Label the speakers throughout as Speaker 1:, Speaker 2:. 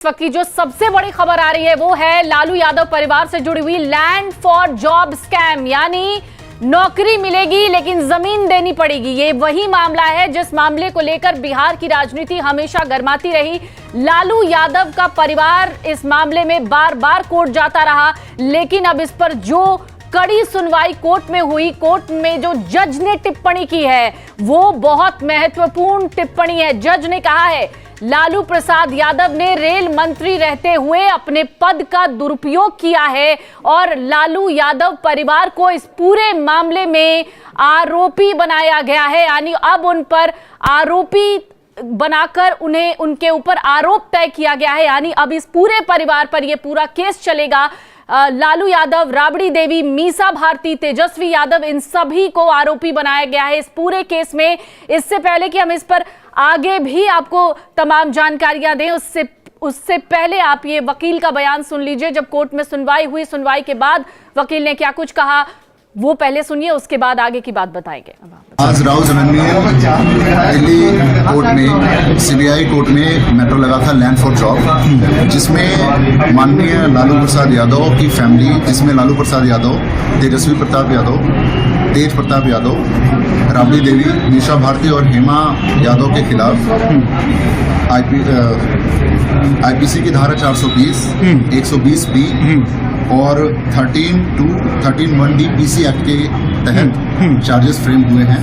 Speaker 1: इस वक्त की जो सबसे बड़ी खबर आ रही है वो है लालू यादव परिवार से जुड़ी हुई लैंड फॉर जॉब स्कैम, यानी नौकरी मिलेगी लेकिन जमीन देनी पड़ेगी। ये वही मामला है जिस मामले को लेकर बिहार की राजनीति हमेशा गर्माती रही। लालू यादव का परिवार इस मामले में बार बार कोर्ट जाता रहा, लेकिन अब इस पर जो कड़ी सुनवाई कोर्ट में हुई, कोर्ट में जो जज ने टिप्पणी की है वो बहुत महत्वपूर्ण टिप्पणी है। जज ने कहा है लालू प्रसाद यादव ने रेल मंत्री रहते हुए अपने पद का दुरुपयोग किया है और लालू यादव परिवार को इस पूरे मामले में आरोपी बनाया गया है। यानी अब उन पर आरोपी बनाकर उन्हें उनके ऊपर आरोप तय किया गया है। यानी अब इस पूरे परिवार पर यह पूरा केस चलेगा। लालू यादव, राबड़ी देवी, मीसा भारती, तेजस्वी यादव, इन सभी को आरोपी बनाया गया है इस पूरे केस में। इससे पहले कि हम इस पर आगे भी आपको तमाम जानकारियां दें, उससे पहले आप ये वकील का बयान सुन लीजिए। जब कोर्ट में सुनवाई हुई, सुनवाई के बाद वकील ने क्या कुछ कहा वो पहले सुनिए, उसके बाद आगे की बात बताएंगे।
Speaker 2: आज राव दिल्ली कोर्ट में, सीबीआई कोर्ट में मैटर लगा था लैंड फॉर जॉब, जिसमें माननीय लालू प्रसाद यादव की फैमिली, जिसमें लालू प्रसाद यादव, तेजस्वी प्रताप यादव, तेज प्रताप यादव, राबड़ी देवी, मीसा भारती और हेमा यादव के खिलाफ आईपीसी की धारा 420, 120 बी और 13(1) पीसी एक्ट के तहत चार्जेस फ्रेम हुए हैं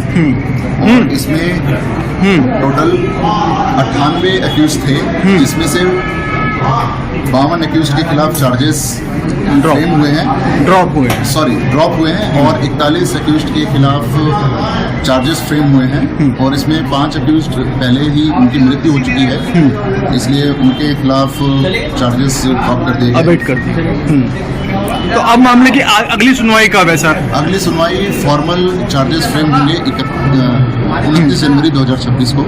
Speaker 2: और इसमें टोटल 98 एक्यूज थे, जिसमें से 52 एक्यूज के खिलाफ चार्जेस फ्रेम हुए हैं, ड्रॉप हुए हैं और 41 एक्यूज के खिलाफ चार्जेस फ्रेम हुए हैं और इसमें 5 एक्यूज पहले ही उनकी मृत्यु हो चुकी है, इसलिए उनके खिलाफ चार्जेस ड्रॉप कर दिए गए।
Speaker 3: तो अब मामले की अगली सुनवाई कब है सर?
Speaker 2: अगली सुनवाई फॉर्मल चार्जेस फ्रेम होंगे 29 जनवरी 2026 को।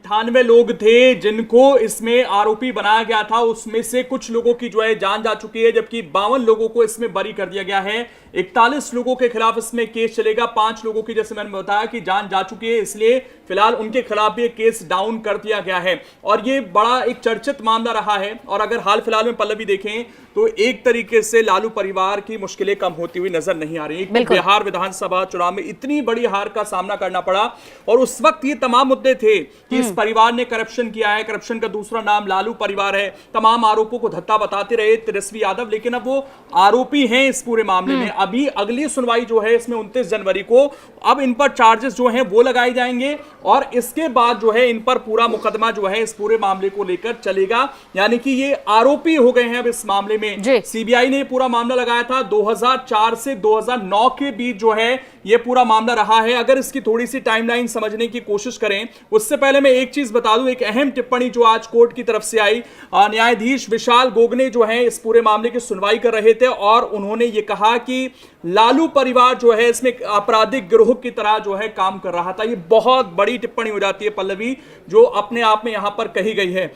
Speaker 4: 98 लोग थे जिनको इसमें आरोपी बनाया गया था, उसमें से कुछ लोगों की जो है जान जा चुकी है, जबकि 52 लोगों को इसमें बरी कर दिया गया है। 41 लोगों के खिलाफ इसमें केस चलेगा। 5 लोगों की, जैसे मैंने बताया, कि जान जा चुकी है, इसलिए फिलहाल उनके खिलाफ भी केस डाउन कर दिया गया है और ये बड़ा एक चर्चित मामला रहा है। और अगर हाल फिलहाल में पल्लवी देखें तो एक तरीके से लालू परिवार की मुश्किलें कम होती हुई नजर नहीं आ रही। बिहार विधानसभा चुनाव में इतनी बड़ी हार का सामना करना पड़ा और उस वक्त ये तमाम मुद्दे थे कि इस परिवार ने करप्शन किया है, करप्शन का दूसरा नाम लालू परिवार है, तमाम आरोपों को धत्ता बताते रहे तेजस्वी यादव, लेकिन अब वो आरोपी हैं इस पूरे मामले में। अभी अगली सुनवाई जो है इसमें 29 जनवरी को, अब इन पर चार्जेस जो हैं वो लगाए जाएंगे और इसके बाद जो है इन पर पूरा मुकदमा जो है इस पूरे मामले को लेकर चलेगा। यानी कि ये आरोपी हो गए हैं अब इस मामले में। सीबीआई ने पूरा मामला लगाया था 2004 से 2009 के बीच जो है ये पूरा मामला रहा है। अगर इसकी थोड़ी सी टाइमलाइन समझने की कोशिश करें, उससे पहले मैं एक चीज बता दूं, एक अहम टिप्पणी जो आज कोर्ट की तरफ से आई, न्यायाधीश विशाल गोगने जो है इस पूरे मामले की सुनवाई कर रहे थे और उन्होंने ये कहा कि लालू परिवार जो है इसमें आपराधिक गिरोह की तरह जो है काम कर रहा था। ये बहुत बड़ी टिप्पणी हो जाती है पल्लवी, जो अपने आप में यहां पर कही गई है।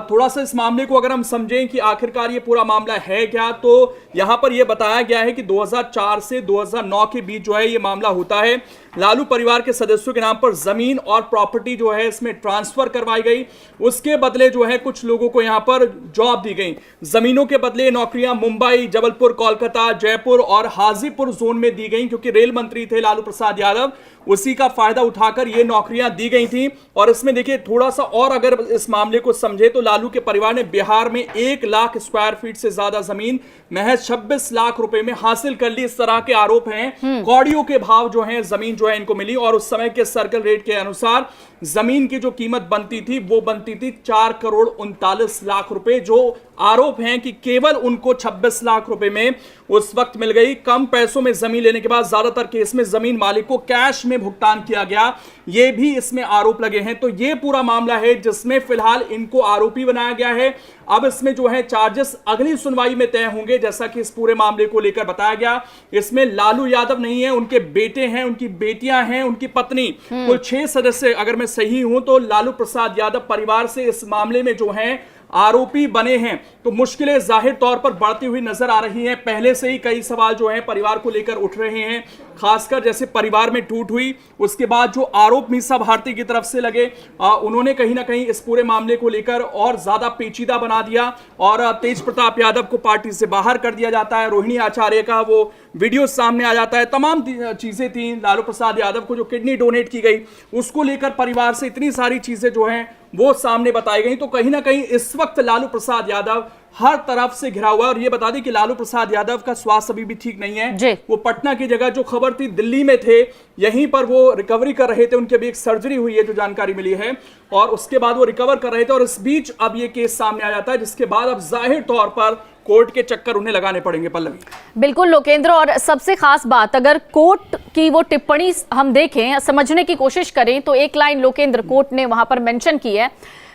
Speaker 4: थोड़ा सा इस मामले को अगर हम समझें कि आखिरकार ये पूरा मामला है क्या, तो यहां पर यह बताया गया है कि 2004 से 2009 के बीच जो है ये मामला होता है। लालू परिवार के सदस्यों के नाम पर जमीन और प्रॉपर्टी जो है इसमें ट्रांसफर करवाई गई, उसके बदले जो है कुछ लोगों को यहां पर जॉब दी गई। जमीनों के बदले नौकरियां मुंबई, जबलपुर, कोलकाता, जयपुर और हाजीपुर जोन में दी गई, क्योंकि रेल मंत्री थे लालू प्रसाद यादव, उसी का फायदा उठाकर ये नौकरियां दी गई थी। और इसमें देखिए थोड़ा सा और अगर इस मामले को समझे तो लालू के परिवार ने बिहार में 1 लाख स्क्वायर फीट से ज्यादा जमीन महज 26 लाख रुपए में हासिल कर ली। इस तरह के आरोप हैं। कौड़ियों के भाव जो है जमीन जो है इनको मिली और उस समय के सर्कल रेट के अनुसार जमीन की जो कीमत बनती थी वो बनती थी 4 करोड़ 39 लाख रुपए। जो आरोप हैं कि केवल उनको 26 लाख रुपए में उस वक्त मिल गई। कम पैसों में जमीन लेने के बाद ज्यादातर केस में जमीन मालिक को कैश में भुगतान किया गया, ये भी इसमें आरोप लगे हैं। तो ये पूरा मामला है जिसमें फिलहाल इनको आरोपी बनाया गया है। अब इसमें जो है चार्जेस अगली सुनवाई में तय होंगे, जैसा कि इस पूरे मामले को लेकर बताया गया। इसमें लालू यादव नहीं है, उनके बेटे हैं, उनकी बेटियां हैं, उनकी पत्नी, कुल 6 सदस्य, अगर मैं सही हूं तो लालू प्रसाद यादव परिवार से इस मामले में जो है आरोपी बने हैं। तो मुश्किलें जाहिर तौर पर बढ़ती हुई नजर आ रही हैं। पहले से ही कई सवाल जो हैं परिवार को लेकर उठ रहे हैं। खासकर जैसे परिवार में टूट हुई, उसके बाद जो आरोप मीसा भारती की तरफ से लगे, उन्होंने कहीं ना कहीं इस पूरे मामले को लेकर और ज्यादा पेचीदा बना दिया और तेज प्रताप यादव को पार्टी से बाहर कर दिया जाता है। रोहिणी आचार्य का वो वीडियो सामने आ जाता है, तमाम चीजें थी। लालू प्रसाद यादव को जो किडनी डोनेट की गई उसको लेकर परिवार से इतनी सारी चीजें जो हैं वो सामने बताई गई। तो कहीं ना कहीं इस वक्त लालू प्रसाद यादव हर तरफ से घिरा हुआ है। और ये बता दें कि लालू प्रसाद यादव का स्वास्थ्य अभी भी ठीक नहीं है। वो पटना की जगह जो खबर थी दिल्ली में थे, यहीं पर वो रिकवरी कर रहे थे। उनकी अभी एक सर्जरी हुई है जो जानकारी मिली है, और उसके बाद वो रिकवर कर रहे थे। और इस बीच अब ये केस सामने आ जाता है, जिसके बाद अब जाहिर तौर पर कोर्ट के चक्कर उन्हें लगाने पड़ेंगे। पल्लवी,
Speaker 1: बिल्कुल लोकेंद्र, और सबसे खास बात, अगर कोर्ट की वो टिप्पणी हम देखें, समझने की कोशिश करें, तो एक लाइन लोकेंद्र कोर्ट ने वहां पर मेंशन की है।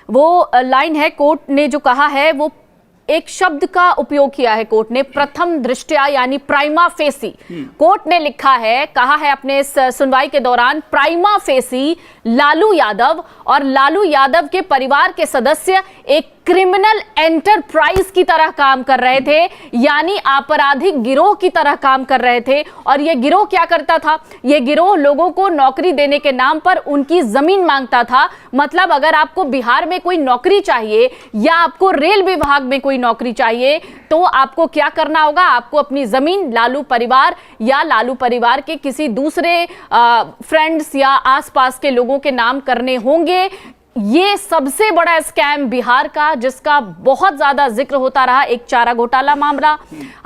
Speaker 1: वो लाइन है, कोर्ट ने जो कहा है वो एक शब्द का उपयोग किया है कोर्ट ने, प्रथम दृष्टया यानी प्राइमा फेसी। कोर्ट ने लिखा है, कहा है अपने इस सुनवाई के दौरान, प्राइमा फेसी लालू यादव और लालू यादव के परिवार के सदस्य एक क्रिमिनल एंटरप्राइज की तरह काम कर रहे थे, यानी आपराधिक गिरोह की तरह काम कर रहे थे। और यह गिरोह क्या करता था? यह गिरोह लोगों को नौकरी देने के नाम पर उनकी जमीन मांगता था। मतलब अगर आपको बिहार में कोई नौकरी चाहिए या आपको रेल विभाग में कोई नौकरी चाहिए, तो आपको क्या करना होगा? आपको अपनी जमीन लालू परिवार या लालू परिवार के किसी दूसरे फ्रेंड्स या आसपास के लोगों के नाम करने होंगे। ये सबसे बड़ा स्कैम बिहार का, जिसका बहुत ज्यादा जिक्र होता रहा, एक चारा घोटाला मामला,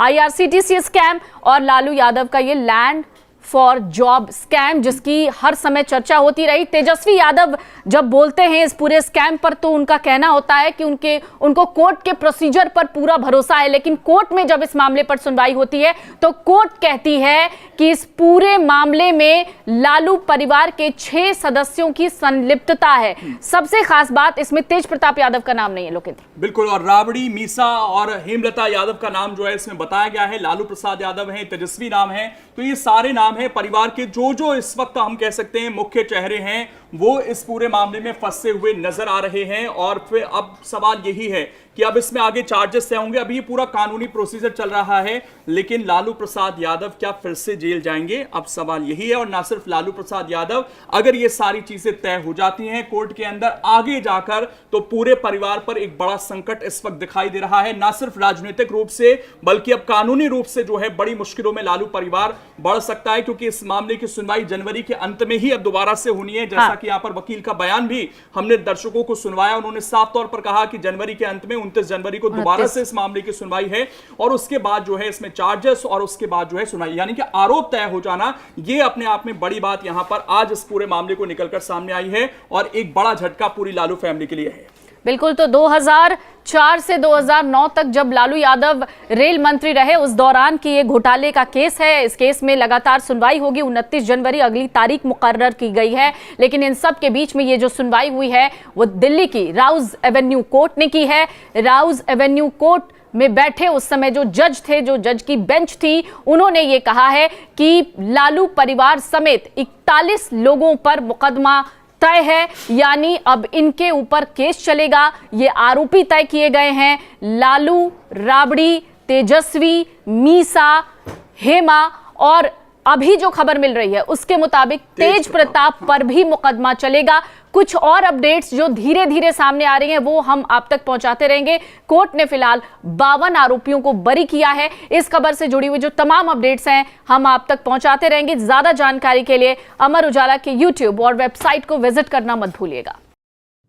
Speaker 1: IRCTC स्कैम और लालू यादव का ये लैंड फॉर जॉब स्कैम, जिसकी हर समय चर्चा होती रही। तेजस्वी यादव जब बोलते हैं इस पूरे स्कैम पर, तो उनका कहना होता है कि उनको कोर्ट के प्रोसीजर पर पूरा भरोसा है। लेकिन कोर्ट में जब इस मामले पर सुनवाई होती है तो कोर्ट कहती है कि इस पूरे मामले में लालू परिवार के 6 सदस्यों की संलिप्तता है। सबसे खास बात, इसमें तेज प्रताप यादव का नाम नहीं है लोकेंद्र।
Speaker 4: बिल्कुल, और राबड़ी, मीसा और हेमलता यादव का नाम जो है इसमें बताया गया है। लालू प्रसाद यादव है, तेजस्वी नाम है। तो ये सारे नाम है परिवार के जो इस वक्त हम कह सकते हैं मुख्य चेहरे हैं, वो इस पूरे मामले में फंसे हुए नजर आ रहे हैं। और फिर अब सवाल यही है कि अब इसमें आगे चार्जेस तय होंगे। अभी ये पूरा कानूनी प्रोसीजर चल रहा है, लेकिन लालू प्रसाद यादव क्या फिर से जेल जाएंगे? अब सवाल यही है। और ना सिर्फ लालू प्रसाद यादव, अगर ये सारी चीजें तय हो जाती हैं कोर्ट के अंदर, आगे जाकर तो पूरे परिवार पर एक बड़ा संकट इस वक्त दिखाई दे रहा है। ना सिर्फ राजनीतिक रूप से, बल्कि अब कानूनी रूप से जो है बड़ी मुश्किलों में लालू परिवार बढ़ सकता है, क्योंकि इस मामले की सुनवाई जनवरी के अंत में ही अब दोबारा से होनी है। जैसा कि यहाँ पर वकील का बयान भी हमने दर्शकों को सुनवाया, उन्होंने साफ तौर पर कहा कि जनवरी के अंत में 29 जनवरी को दोबारा से इस मामले की सुनवाई है, और उसके बाद जो है इसमें चार्जेस और उसके बाद जो है सुनवाई, यानी कि आरोप तय हो जाना। ये अपने आप में बड़ी बात यहां पर आज इस पूरे मामले को निकलकर सामने आई है, और एक बड़ा झटका पूरी लालू फैमिली के लिए है।
Speaker 1: बिल्कुल, तो 2004 से 2009 तक जब लालू यादव रेल मंत्री रहे, उस दौरान की ये घोटाले का केस है। इस केस में लगातार सुनवाई होगी। 29 जनवरी अगली तारीख मुकर्रर की गई है। लेकिन इन सब के बीच में ये जो सुनवाई हुई है वो दिल्ली की राउज एवेन्यू कोर्ट ने की है। राउज एवेन्यू कोर्ट में बैठे उस समय जो जज थे, जो जज की बेंच थी, उन्होंने ये कहा है कि लालू परिवार समेत 41 लोगों पर मुकदमा तय है, यानी अब इनके ऊपर केस चलेगा। ये आरोपी तय किए गए हैं, लालू, राबड़ी, तेजस्वी, मीसा, हेमा, और अभी जो खबर मिल रही है उसके मुताबिक तेज प्रताप पर भी मुकदमा चलेगा। कुछ और अपडेट्स जो धीरे धीरे सामने आ रही हैं वो हम आप तक पहुंचाते रहेंगे। कोर्ट ने फिलहाल 52 आरोपियों को बरी किया है। इस खबर से जुड़ी हुई जो तमाम अपडेट्स हैं हम आप तक पहुंचाते रहेंगे। ज्यादा जानकारी के लिए अमर उजाला के YouTube और वेबसाइट को विजिट करना मत भूलिएगा।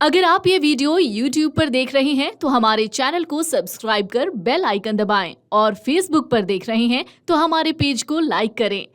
Speaker 5: अगर आप ये वीडियो YouTube पर देख रहे हैं तो हमारे चैनल को सब्सक्राइब कर बेल आइकन दबाएं, और Facebook पर देख रहे हैं तो हमारे पेज को लाइक करें।